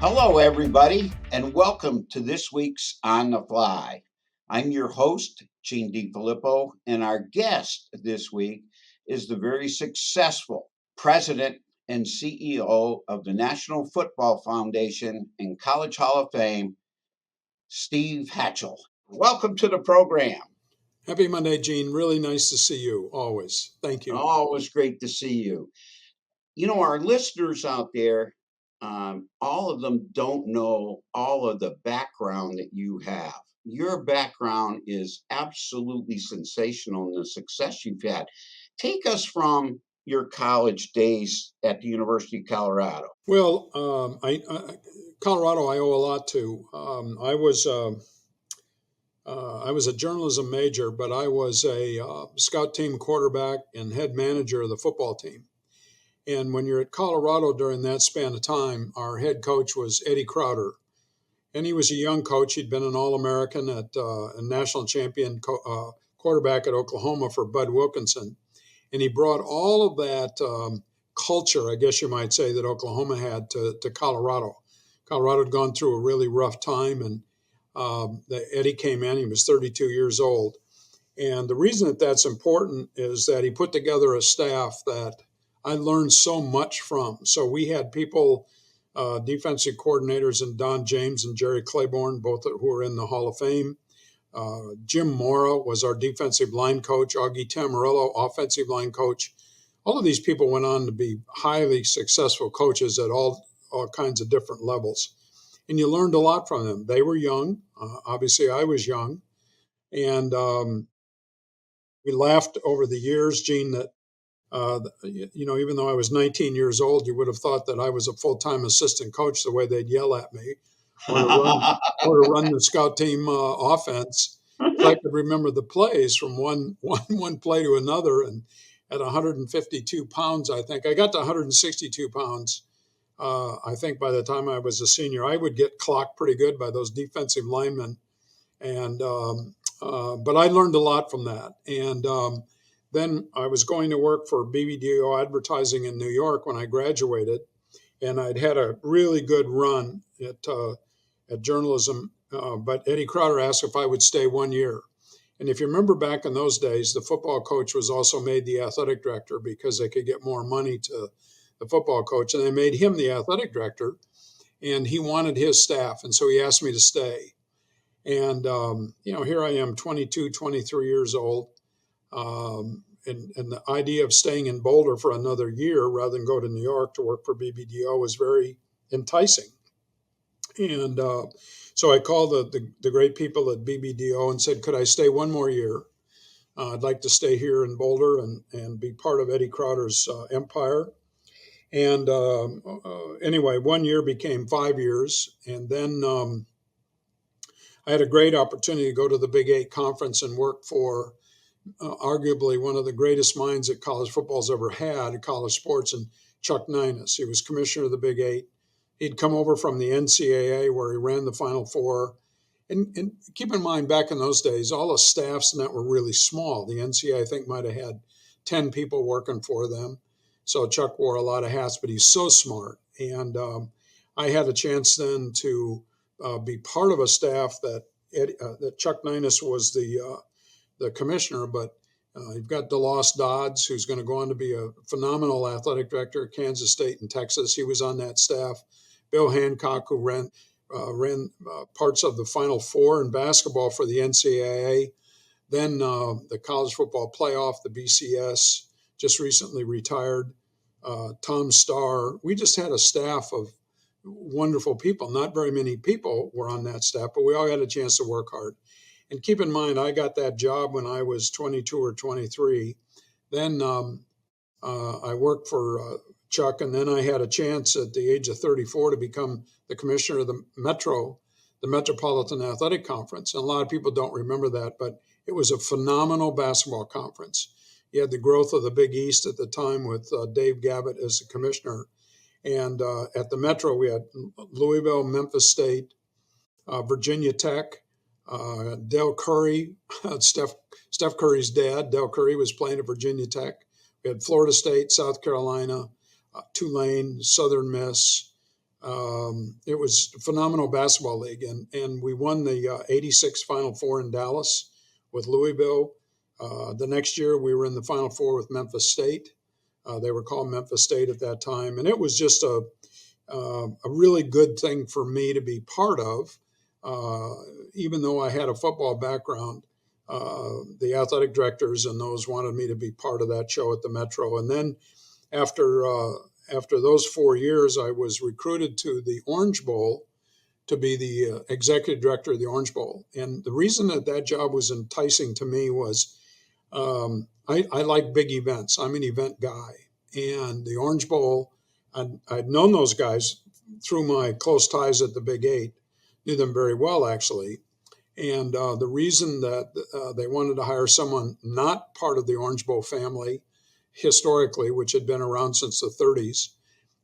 Hello, everybody, and welcome to this week's On the Fly. I'm your host, Gene DeFilippo, and our guest this week is the very successful president and CEO of the National Football Foundation and College Hall of Fame, Steve Hatchell. Welcome to the program. Happy Monday, Gene. Really nice to see you, always. Thank you. Always great to see you. Our listeners out there, all of them don't know all of the background that you have. Your background is absolutely sensational in the success you've had. Take us from your college days at the University of Colorado. Well, Colorado, I owe a lot to. I was a journalism major, but I was a scout team quarterback and head manager of the football team. And when you're at Colorado during that span of time, our head coach was Eddie Crowder. And he was a young coach. He'd been an All-American at a national champion quarterback at Oklahoma for Bud Wilkinson. And he brought all of that culture, I guess you might say, that Oklahoma had to Colorado. Colorado had gone through a really rough time, and Eddie came in. He was 32 years old. And the reason that that's important is that he put together a staff that I learned so much from. So we had people, defensive coordinators, and Don James and Jerry Claiborne, both who are in the Hall of Fame. Jim Mora was our defensive line coach, Augie Tamarillo, offensive line coach. All of these people went on to be highly successful coaches at all kinds of different levels. And you learned a lot from them. They were young. Obviously, I was young. And we laughed over the years, Gene, that, even though I was 19 years old, you would have thought that I was a full-time assistant coach the way they'd yell at me or to run the scout team offense. I could remember the plays from one play to another, and at 152 pounds, I think I got to 162 pounds. I think by the time I was a senior, I would get clocked pretty good by those defensive linemen, and but I learned a lot from that. And then I was going to work for BBDO Advertising in New York when I graduated, and I'd had a really good run at journalism. But Eddie Crowder asked if I would stay 1 year. And if you remember back in those days, the football coach was also made the athletic director because they could get more money to the football coach. And they made him the athletic director, and he wanted his staff. And so he asked me to stay. And, here I am, 22, 23 years old. And the idea of staying in Boulder for another year rather than go to New York to work for BBDO was very enticing. And so I called the great people at BBDO and said, could I stay one more year? I'd like to stay here in Boulder and be part of Eddie Crowder's empire. And anyway, 1 year became 5 years. And then I had a great opportunity to go to the Big 8 conference and work for arguably one of the greatest minds that college football's ever had, college sports, and Chuck Ninus. He was commissioner of the Big 8. He'd come over from the NCAA where he ran the Final Four. And keep in mind, back in those days, all the staffs in that were really small. The NCAA, I think, might have had 10 people working for them. So Chuck wore a lot of hats, but he's so smart. And I had a chance then to be part of a staff that Chuck Ninus was the commissioner, but you've got DeLoss Dodds, who's going to go on to be a phenomenal athletic director at Kansas State and Texas. He was on that staff. Bill Hancock, who ran parts of the Final Four in basketball for the NCAA. Then the College Football Playoff, the BCS, just recently retired. Tom Starr. We just had a staff of wonderful people. Not very many people were on that staff, but we all had a chance to work hard. And keep in mind, I got that job when I was 22 or 23. Then I worked for Chuck, and then I had a chance at the age of 34 to become the commissioner of the Metropolitan Athletic Conference. And a lot of people don't remember that, but it was a phenomenal basketball conference. You had the growth of the Big East at the time with Dave Gavitt as the commissioner. And at the Metro, we had Louisville, Memphis State, Virginia Tech, Dell Curry, Steph Curry's dad. Dell Curry was playing at Virginia Tech. We had Florida State, South Carolina, Tulane, Southern Miss, It was a phenomenal basketball league, and we won the '86 Final Four in Dallas with Louisville. The next year, we were in the Final Four with Memphis State. They were called Memphis State at that time, and it was just a really good thing for me to be part of. Even though I had a football background, the athletic directors and those wanted me to be part of that show at the Metro. And then after after those 4 years, I was recruited to the Orange Bowl to be the executive director of the Orange Bowl. And the reason that that job was enticing to me was I like big events. I'm an event guy. And the Orange Bowl, I'd known those guys through my close ties at the Big Eight, knew them very well, actually. And the reason that they wanted to hire someone not part of the Orange Bowl family historically, which had been around since the 30s,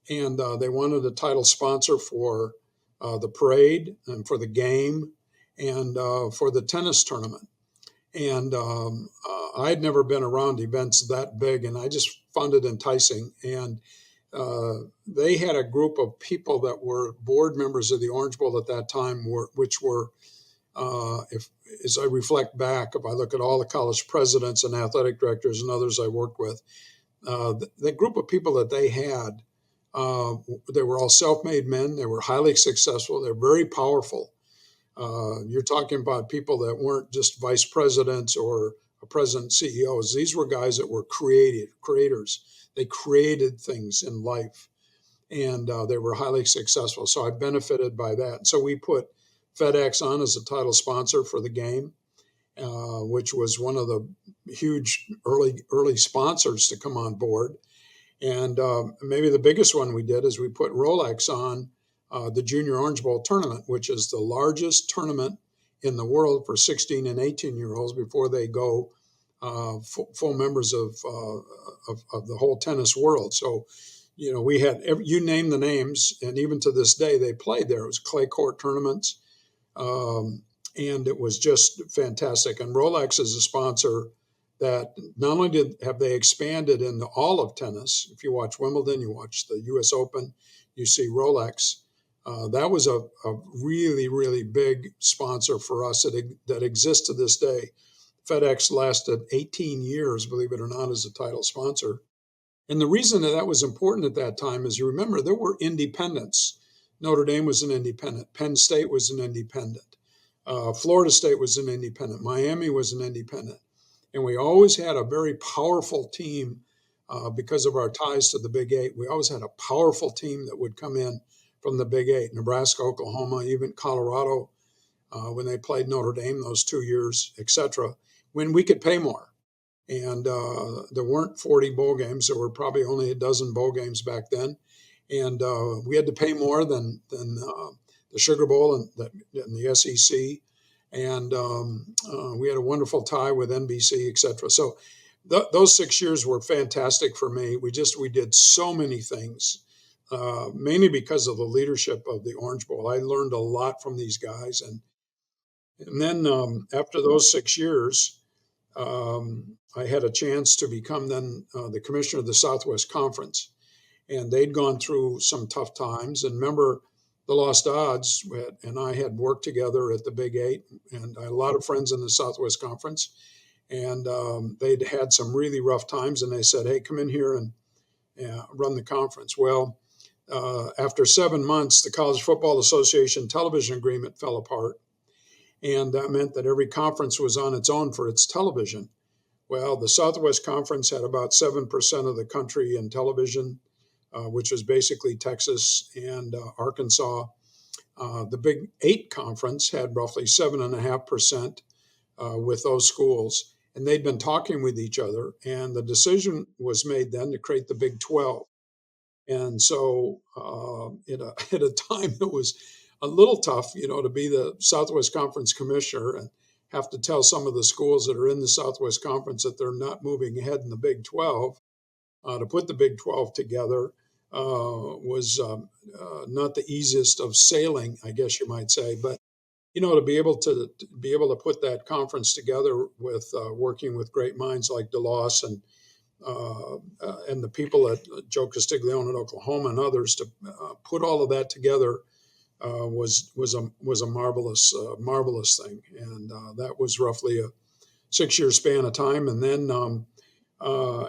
and they wanted a title sponsor for the parade and for the game and for the tennis tournament. And I'd never been around events that big, and I just found it enticing. And they had a group of people that were board members of the Orange Bowl at that time, which were, if as I reflect back, if I look at all the college presidents and athletic directors and others I worked with, the group of people that they had, they were all self-made men. They were highly successful. They're very powerful. You're talking about people that weren't just vice presidents or president CEOs. These were guys that were creators. They created things in life, and they were highly successful. So I benefited by that. So we put FedEx on as a title sponsor for the game, which was one of the huge early sponsors to come on board. And maybe the biggest one we did is we put Rolex on the Junior Orange Bowl tournament, which is the largest tournament in the world for 16 and 18-year-olds before they go full members of the whole tennis world. So, you know, we had you name the names, and even to this day they played there. It was clay court tournaments, and it was just fantastic. And Rolex is a sponsor that not only have they expanded into all of tennis. If you watch Wimbledon, you watch the U.S. Open, you see Rolex. That was a really, really big sponsor for us that exists to this day. FedEx lasted 18 years, believe it or not, as a title sponsor. And the reason that was important at that time is, you remember, there were independents. Notre Dame was an independent. Penn State was an independent. Florida State was an independent. Miami was an independent. And we always had a very powerful team because of our ties to the Big Eight. We always had a powerful team that would come in from the Big Eight, Nebraska, Oklahoma, even Colorado, when they played Notre Dame those 2 years, etc., when we could pay more. And there weren't 40 bowl games. There were probably only a dozen bowl games back then. And we had to pay more than the Sugar Bowl and the SEC. And we had a wonderful tie with NBC, et cetera. So those 6 years were fantastic for me. We did so many things, mainly because of the leadership of the Orange Bowl. I learned a lot from these guys. And then after those 6 years, I had a chance to become then the commissioner of the Southwest Conference. And they'd gone through some tough times. And remember, the Lost Odds and I had worked together at the Big Eight, and I had a lot of friends in the Southwest Conference. And they'd had some really rough times, and they said, hey, come in here and run the conference. Well, after 7 months, the College Football Association television agreement fell apart. And that meant that every conference was on its own for its television. Well, the Southwest Conference had about 7% of the country in television, which was basically Texas and Arkansas. The Big Eight Conference had roughly 7.5% with those schools. And they'd been talking with each other. And the decision was made then to create the Big 12. And so at a time that was a little tough, to be the Southwest Conference commissioner and have to tell some of the schools that are in the Southwest Conference that they're not moving ahead in the Big 12, to put the Big 12 together was not the easiest of sailing, I guess you might say. But, to be able to put that conference together with working with great minds like DeLoss and and the people at Joe Castiglione at Oklahoma and others to put all of that together was a marvelous thing. And that was roughly a 6-year span of time. And then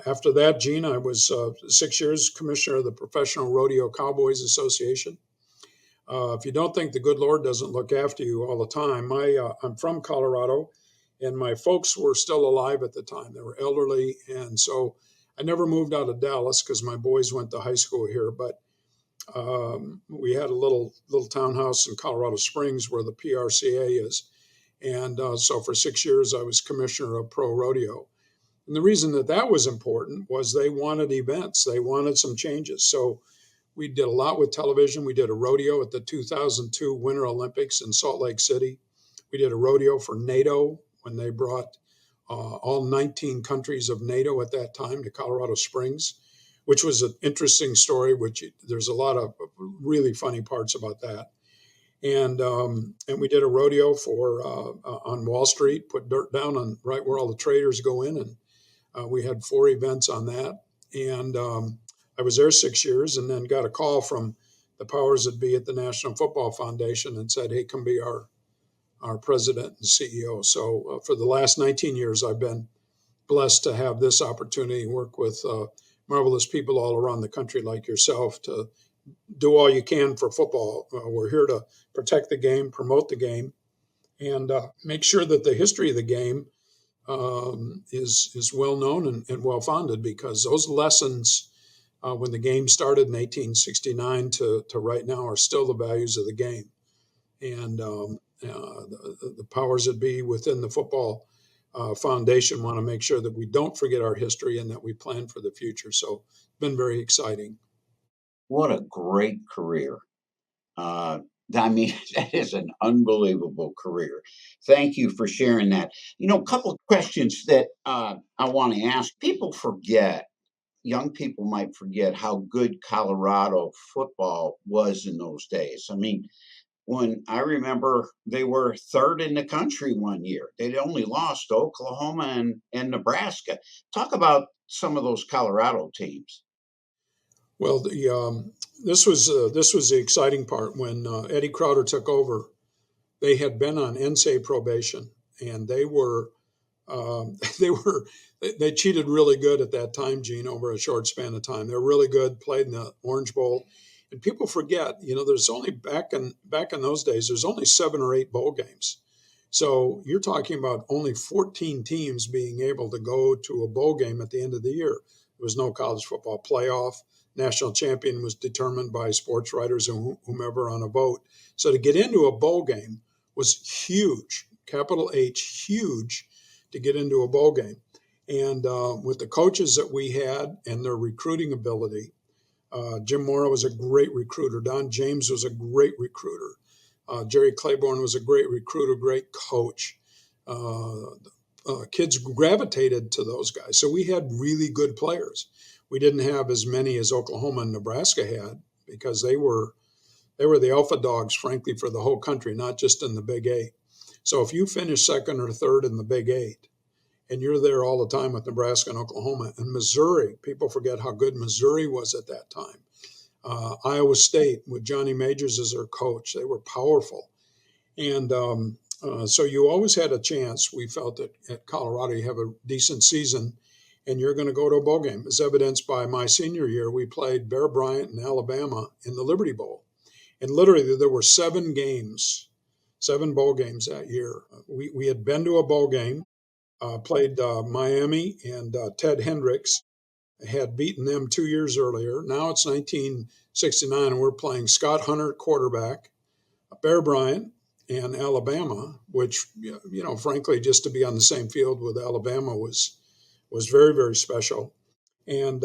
after that, Gene, I was 6 years commissioner of the Professional Rodeo Cowboys Association. If you don't think the good Lord doesn't look after you all the time, I'm from Colorado, and my folks were still alive at the time. They were elderly, and so I never moved out of Dallas because my boys went to high school here. But we had a little townhouse in Colorado Springs where the PRCA is, and so for 6 years I was commissioner of Pro Rodeo. And the reason that was important was they wanted events, they wanted some changes. So we did a lot with television. We did a rodeo at the 2002 Winter Olympics in Salt Lake City. We did a rodeo for NATO when they brought all 19 countries of NATO at that time to Colorado Springs, which was an interesting story, which there's a lot of really funny parts about that. And we did a rodeo for on Wall Street, put dirt down on right where all the traders go in, and we had 4 events on that. And I was there 6 years, and then got a call from the powers that be at the National Football Foundation and said, "Hey, come be our president and CEO." So for the last 19 years, I've been blessed to have this opportunity and work with marvelous people all around the country like yourself to do all you can for football. We're here to protect the game, promote the game, and make sure that the history of the game is well known and well founded, because those lessons when the game started in 1869 to right now are still the values of the game. And the powers that be within the football foundation want to make sure that we don't forget our history and that we plan for the future. So it's been very exciting. What a great career. Uh, I mean, that is an unbelievable career. Thank you for sharing that. A couple of questions that I want to ask. People forget, young people might forget how good Colorado football was in those days. I mean, when I remember they were third in the country one year, they'd only lost to Oklahoma and Nebraska. Talk about some of those Colorado teams. Well, this was the exciting part when Eddie Crowder took over. They had been on NSA probation, and they were they were they cheated really good at that time, Gene, over a short span of time. They were really good, played in the Orange Bowl, and people forget, there's only back in those days, there's only 7 or 8 bowl games. So you're talking about only 14 teams being able to go to a bowl game at the end of the year. There was no college football playoff. National champion was determined by sports writers and whomever on a vote. So to get into a bowl game was huge, capital H, huge, to get into a bowl game. And with the coaches that we had and their recruiting ability, Jim Mora was a great recruiter. Don James was a great recruiter. Jerry Claiborne was a great recruiter, great coach. Kids gravitated to those guys. So we had really good players. We didn't have as many as Oklahoma and Nebraska had, because they were the alpha dogs, frankly, for the whole country, not just in the Big 8. So if you finish second or third in the Big 8, and you're there all the time with Nebraska and Oklahoma and Missouri, people forget how good Missouri was at that time. Iowa State with Johnny Majors as their coach, they were powerful. And so you always had a chance. We felt that at Colorado, you have a decent season and you're going to go to a bowl game. As evidenced by my senior year, we played Bear Bryant in Alabama in the Liberty Bowl. And literally there were 7 bowl games that year. We had been to a bowl game, played Miami, and Ted Hendricks had beaten them 2 years earlier. Now it's 1969, and we're playing Scott Hunter, quarterback, Bear Bryant, and Alabama, which, frankly, just to be on the same field with Alabama was very, very special. And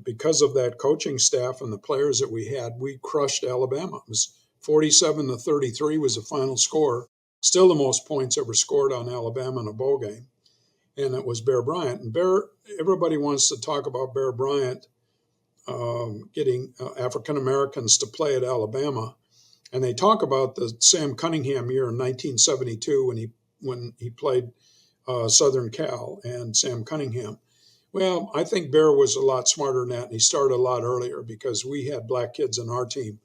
because of that coaching staff and the players that we had, we crushed Alabama. It was 47-33 was the final score. Still the most points ever scored on Alabama in a bowl game. And it was Bear Bryant. And everybody wants to talk about Bear Bryant getting African Americans to play at Alabama. And they talk about the Sam Cunningham year in 1972 when he played Southern Cal and Sam Cunningham. Well, I think Bear was a lot smarter than that, and he started a lot earlier because we had black kids in our team,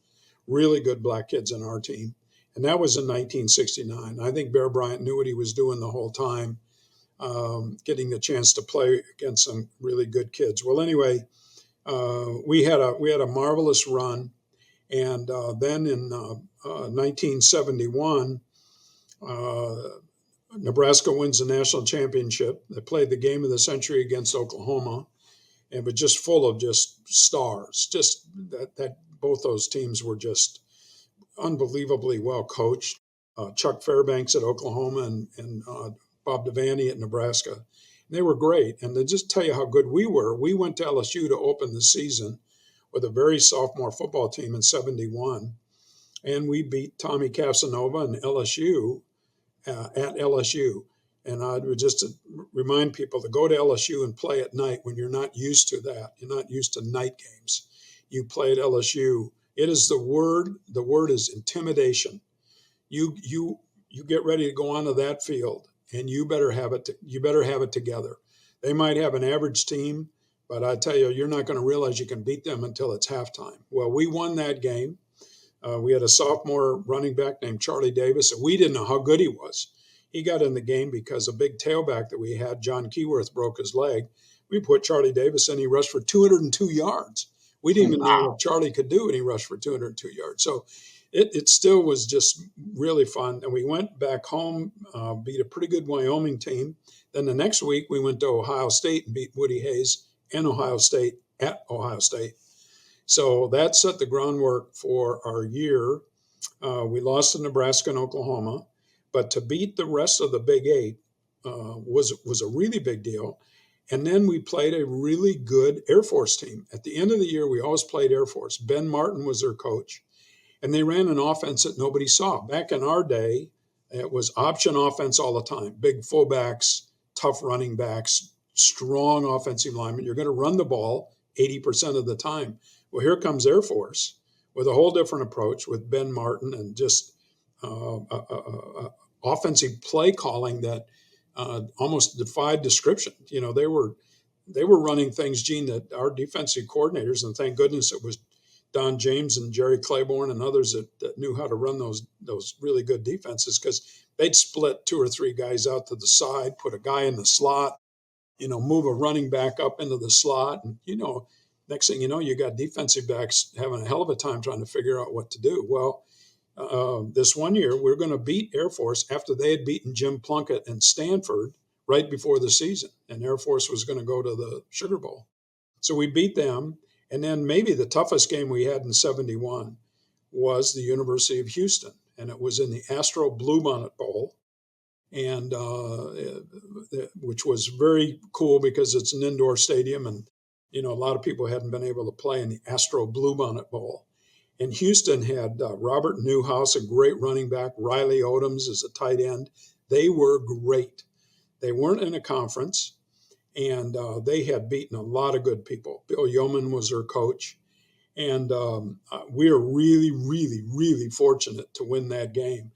really good black kids in our team. And that was in 1969. I think Bear Bryant knew what he was doing the whole time, getting the chance to play against some really good kids. Well, anyway, we had a marvelous run, and then in 1971, uh, Nebraska wins the national championship. They played the game of the century against Oklahoma, and but just full of just stars. Just that both those teams were just unbelievably well coached. Chuck Fairbanks at Oklahoma and Bob Devaney at Nebraska. They were great. And to just tell you how good we were, we went to LSU to open the season with a very sophomore football team in 71. And we beat Tommy Casanova and LSU at LSU. And I would just remind people to go to LSU and play at night when you're not used to that. You're not used to night games. You play at LSU. It is the word. The word is intimidation. You get ready to go onto that field, and you better have it. You better have it together. They might have an average team, but I tell you, you're not going to realize you can beat them until it's halftime. Well, we won that game. We had a sophomore running back named Charlie Davis, and we didn't know how good he was. He got in the game because a big tailback that we had, John Keyworth, broke his leg. We put Charlie Davis in. He rushed for 202 yards. We didn't even know what Wow. Charlie could do, and he rushed for 202 yards. So it still was just really fun. And we went back home, beat a pretty good Wyoming team. Then the next week, we went to Ohio State and beat Woody Hayes and Ohio State at Ohio State. So that set the groundwork for our year. We lost to Nebraska and Oklahoma, but to beat the rest of the Big Eight was a really big deal. And then we played a really good Air Force team. At the end of the year, we always played Air Force. Ben Martin was their coach, and they ran an offense that nobody saw. Back in our day, it was option offense all the time. Big fullbacks, tough running backs, strong offensive linemen. You're going to run the ball 80% of the time. Well, here comes Air Force with a whole different approach with Ben Martin and just offensive play calling that almost defied description. You know, they were running things, Gene, that our defensive coordinators, and thank goodness it was Don James and Jerry Claiborne and others that knew how to run those really good defenses, because they'd split two or three guys out to the side, put a guy in the slot, move a running back up into the slot. And, next thing you know, you got defensive backs having a hell of a time trying to figure out what to do. Well, this one year, we're going to beat Air Force after they had beaten Jim Plunkett and Stanford right before the season. And Air Force was going to go to the Sugar Bowl. So we beat them. And then maybe the toughest game we had in 71 was the University of Houston. And it was in the Astro Bluebonnet Bowl, and which was very cool because it's an indoor stadium, and a lot of people hadn't been able to play in the Astro Bluebonnet Bowl. And Houston had Robert Newhouse, a great running back, Riley Odoms as a tight end. They were great. They weren't in a conference, and they had beaten a lot of good people. Bill Yeoman was their coach. And we are really, really, really fortunate to win that game.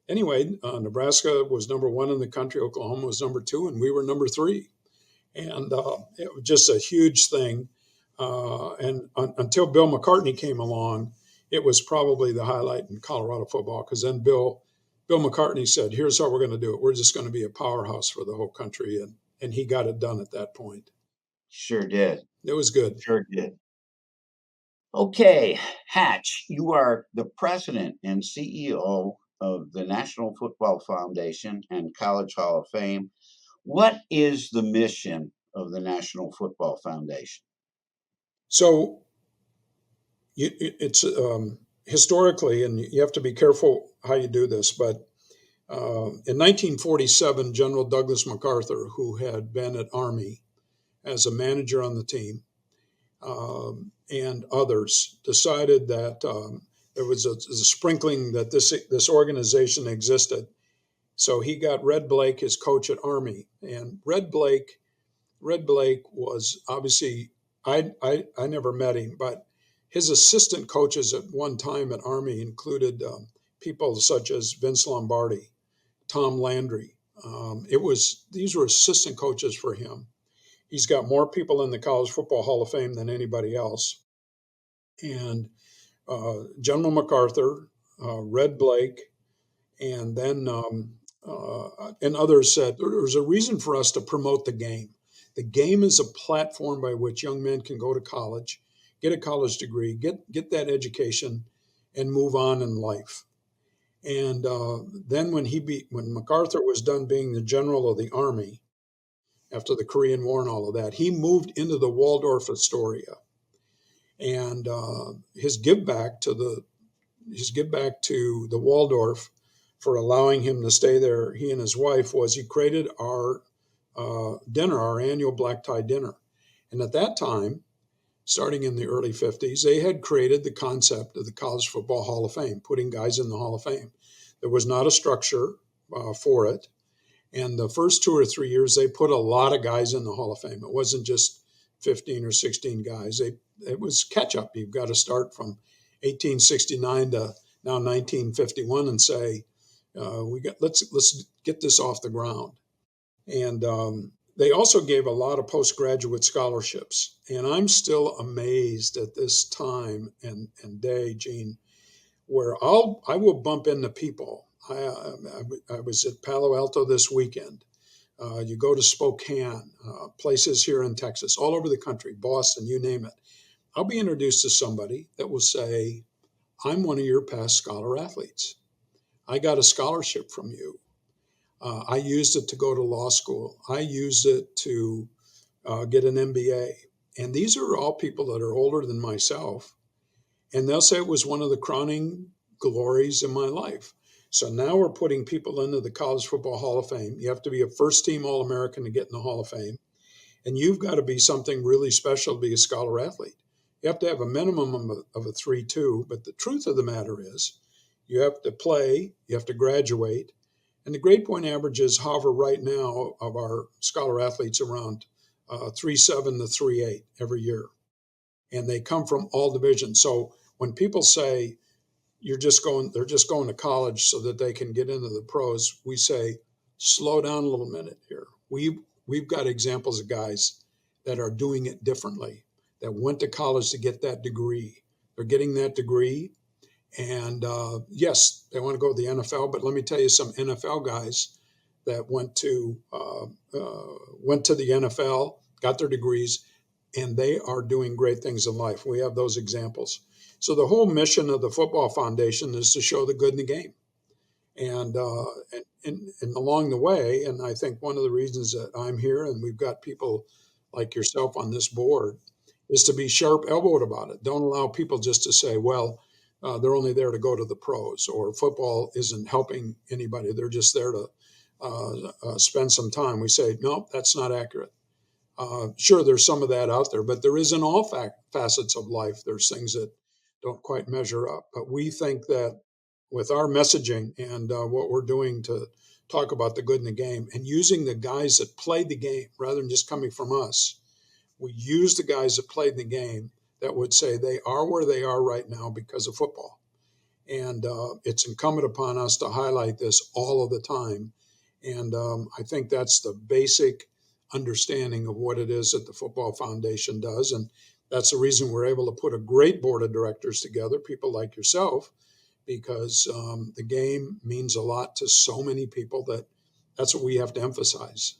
Anyway, Nebraska was number one in the country. Oklahoma was number two, and we were number three. And it was just a huge thing. Until Bill McCartney came along, it was probably the highlight in Colorado football, because then Bill McCartney said, here's how we're going to do it. We're just going to be a powerhouse for the whole country. And he got it done at that point. Sure did. It was good. Sure did. Okay, Hatch, you are the president and CEO of the National Football Foundation and College Hall of Fame. What is the mission of the National Football Foundation? So it's historically, and you have to be careful how you do this, but in 1947, General Douglas MacArthur, who had been at Army as a manager on the team, and others, decided that there was a sprinkling that this organization existed. So he got Red Blake, his coach at Army, and Red Blake was obviously, I never met him, but his assistant coaches at one time at Army included people such as Vince Lombardi, Tom Landry. These were assistant coaches for him. He's got more people in the College Football Hall of Fame than anybody else. And General MacArthur, Red Blake, and then and others said there's a reason for us to promote the game. The game is a platform by which young men can go to college, get a college degree, get that education, and move on in life. And then when MacArthur was done being the general of the Army after the Korean War and all of that, he moved into the Waldorf Astoria, and his give back to the Waldorf for allowing him to stay there, he and his wife, was he created our dinner, our annual black tie dinner. And at that time, starting in the early 50s, they had created the concept of the College Football Hall of Fame, putting guys in the Hall of Fame. There was not a structure for it. And the first 2 or 3 years, they put a lot of guys in the Hall of Fame. It wasn't just 15 or 16 guys. It was catch up. You've got to start from 1869 to now 1951 and say, let's get this off the ground. And they also gave a lot of postgraduate scholarships. And I'm still amazed at this time and day, Gene, where I will bump into people. I was at Palo Alto this weekend. You go to Spokane, places here in Texas, all over the country, Boston, you name it. I'll be introduced to somebody that will say, I'm one of your past scholar athletes. I got a scholarship from you. I used it to go to law school. I used it to get an MBA. And these are all people that are older than myself. And they'll say it was one of the crowning glories in my life. So now we're putting people into the College Football Hall of Fame. You have to be a first-team All-American to get in the Hall of Fame. And you've got to be something really special to be a scholar athlete. You have to have a minimum of a 3.2. But the truth of the matter is you have to play, you have to graduate. And the grade point averages hover right now of our scholar athletes around 3.7 to 3.8 every year. And they come from all divisions. So when people say they're just going to college so that they can get into the pros, we say, slow down a little minute here. We've got examples of guys that are doing it differently, that went to college to get that degree. They're getting that degree. And yes, they want to go to the NFL, but let me tell you some NFL guys that went to the NFL, got their degrees, and they are doing great things in life. We have those examples. So the whole mission of the Football Foundation is to show the good in the game. And along the way, and I think one of the reasons that I'm here and we've got people like yourself on this board is to be sharp-elbowed about it. Don't allow people just to say, well, they're only there to go to the pros, or football isn't helping anybody. They're just there to spend some time. We say, no, that's not accurate. Sure, there's some of that out there, but there is in all facets of life. There's things that don't quite measure up. But we think that with our messaging and what we're doing to talk about the good in the game and using the guys that played the game rather than just coming from us, we use the guys that played the game that would say they are where they are right now because of football. And it's incumbent upon us to highlight this all of the time. And I think that's the basic understanding of what it is that the Football Foundation does. And that's the reason we're able to put a great board of directors together, people like yourself, because the game means a lot to so many people that's what we have to emphasize.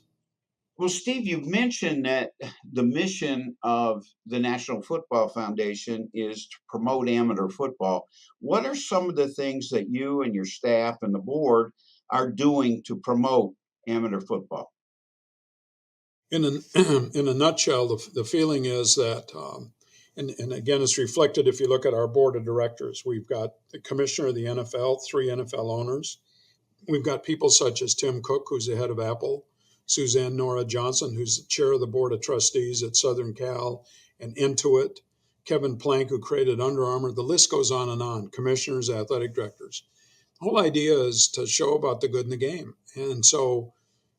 Well, Steve, you've mentioned that the mission of the National Football Foundation is to promote amateur football. What are some of the things that you and your staff and the board are doing to promote amateur football? In in a nutshell, the feeling is that, and again, it's reflected if you look at our board of directors. We've got the commissioner of the NFL, 3 NFL owners. We've got people such as Tim Cook, who's the head of Apple, Suzanne Nora Johnson, who's the chair of the board of trustees at Southern Cal and Intuit, Kevin Plank, who created Under Armour. The list goes on, commissioners, athletic directors. The whole idea is to show about the good in the game. And so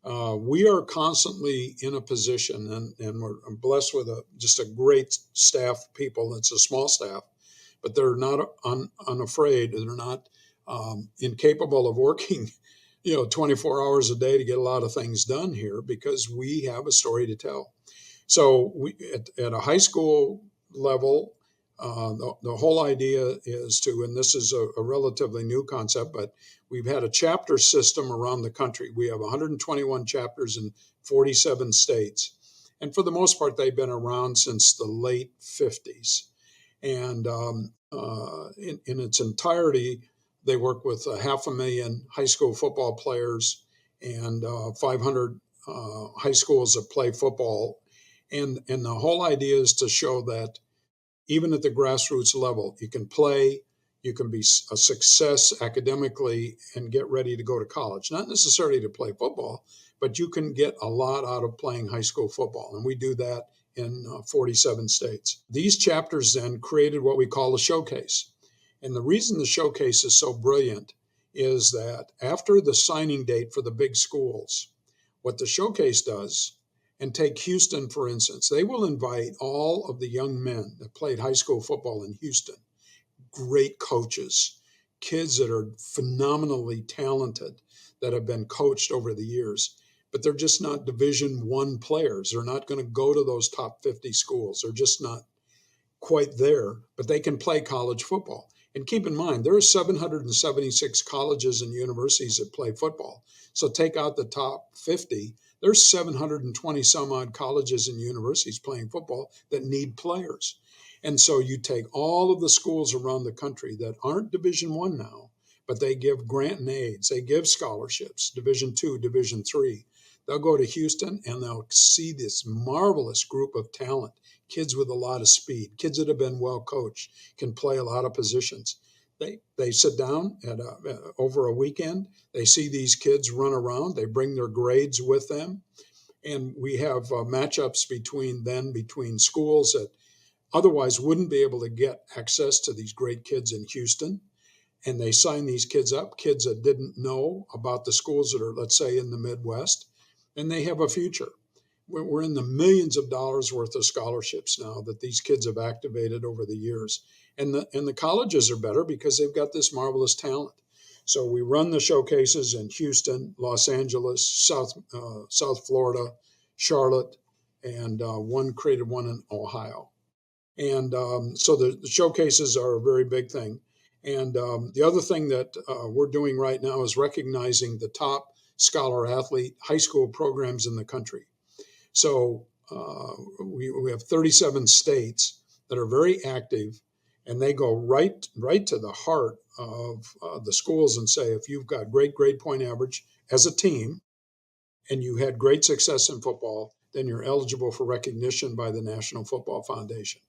we are constantly in a position, and we're blessed with just a great staff of people. It's a small staff, but they're not unafraid. They're not incapable of working 24 hours a day to get a lot of things done here because we have a story to tell. So at a high school level, the whole idea is to, and this is a relatively new concept, but we've had a chapter system around the country. We have 121 chapters in 47 states. And for the most part, they've been around since the late 50s. And in its entirety, they work with 500,000 high school football players and 500 high schools that play football. And the whole idea is to show that even at the grassroots level, you can play, you can be a success academically and get ready to go to college. Not necessarily to play football, but you can get a lot out of playing high school football. And we do that in 47 states. These chapters then created what we call a showcase. And the reason the showcase is so brilliant is that after the signing date for the big schools, what the showcase does, and take Houston, for instance, they will invite all of the young men that played high school football in Houston, great coaches, kids that are phenomenally talented, that have been coached over the years, but they're just not Division I players. They're not going to go to those top 50 schools. They're just not quite there, but they can play college football. And keep in mind, there are 776 colleges and universities that play football. So take out the top 50, there's 720 some odd colleges and universities playing football that need players. And so you take all of the schools around the country that aren't Division I now, but they give grant and aids, they give scholarships, Division II, Division III. They'll go to Houston and they'll see this marvelous group of talent, kids with a lot of speed, kids that have been well coached, can play a lot of positions. They sit down over a weekend. They see these kids run around. They bring their grades with them, and we have matchups between schools that otherwise wouldn't be able to get access to these great kids in Houston. And they sign these kids up, kids that didn't know about the schools that are, let's say, in the Midwest, and they have a future. We're in the millions of dollars worth of scholarships now that these kids have activated over the years. And the colleges are better because they've got this marvelous talent. So we run the showcases in Houston, Los Angeles, South Florida, Charlotte, and created one in Ohio. And so the showcases are a very big thing. And the other thing that we're doing right now is recognizing the top scholar athlete high school programs in the country. So we have 37 states that are very active, and they go right to the heart of the schools and say, if you've got great grade point average as a team and you had great success in football, then you're eligible for recognition by the National Football Foundation.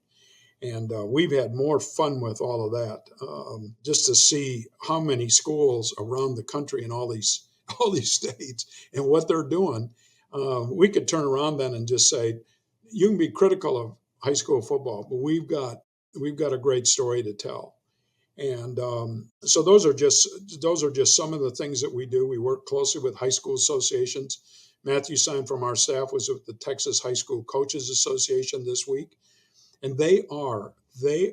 And we've had more fun with all of that, just to see how many schools around the country in all these states and what they're doing. We could turn around then and just say, you can be critical of high school football, but we've got a great story to tell. And so those are just some of the things that we do. We work closely with high school associations. Matthew Stein from our staff was with the Texas High School Coaches Association this week. And they are the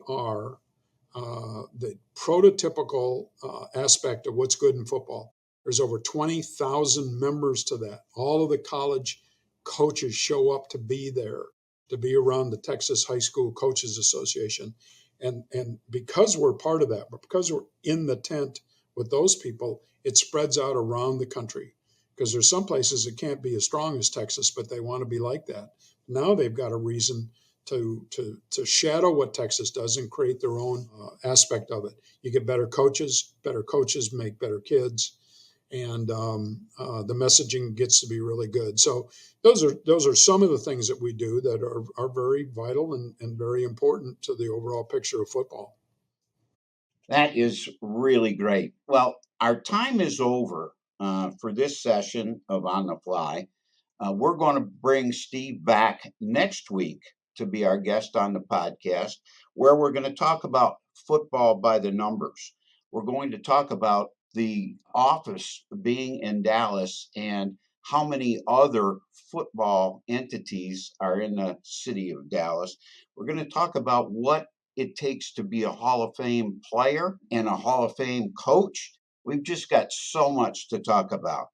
prototypical aspect of what's good in football. There's over 20,000 members to that. All of the college coaches show up to be there, to be around the Texas High School Coaches Association. And because we're part of that, but because we're in the tent with those people, it spreads out around the country. Because there's some places that can't be as strong as Texas, but they want to be like that. Now they've got a reason to shadow what Texas does and create their own aspect of it. You get better coaches make better kids, and the messaging gets to be really good. So those are some of the things that we do that are very vital and very important to the overall picture of football. That is really great. Well, our time is over for this session of On the Fly. We're going to bring Steve back next week to be our guest on the podcast, where we're going to talk about football by the numbers. We're going to talk about the office being in Dallas and how many other football entities are in the city of Dallas. We're going to talk about what it takes to be a Hall of Fame player and a Hall of Fame coach. We've just got so much to talk about.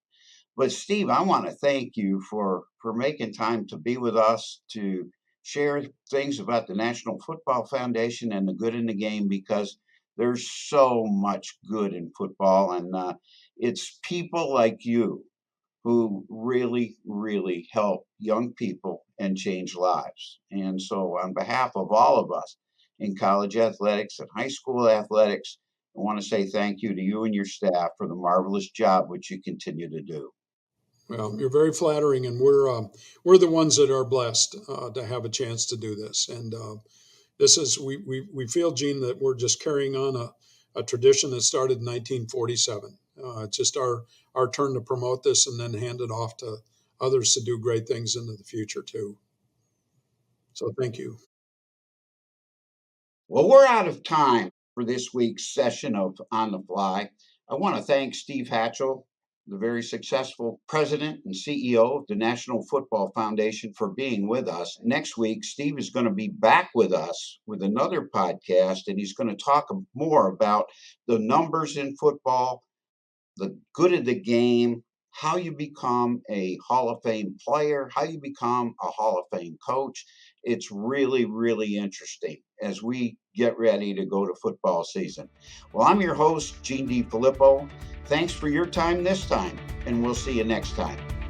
But Steve, I want to thank you for making time to be with us to share things about the National Football Foundation and the good in the game, because there's so much good in football, and it's people like you who really, really help young people and change lives. And so, on behalf of all of us in college athletics and high school athletics, I want to say thank you to you and your staff for the marvelous job which you continue to do. Well, you're very flattering, and we're the ones that are blessed to have a chance to do this. And this is we feel, Gene, that we're just carrying on a tradition that started in 1947. It's just our turn to promote this and then hand it off to others to do great things into the future too. So thank you. Well, we're out of time for this week's session of On the Fly. I want to thank Steve Hatchell, the very successful president and CEO of the National Football Foundation, for being with us. Next week, Steve is going to be back with us with another podcast, and he's going to talk more about the numbers in football, the good of the game, how you become a Hall of Fame player, how you become a Hall of Fame coach. It's really, really interesting as we get ready to go to football season. Well, I'm your host, Gene DeFilippo. Thanks for your time this time, and we'll see you next time.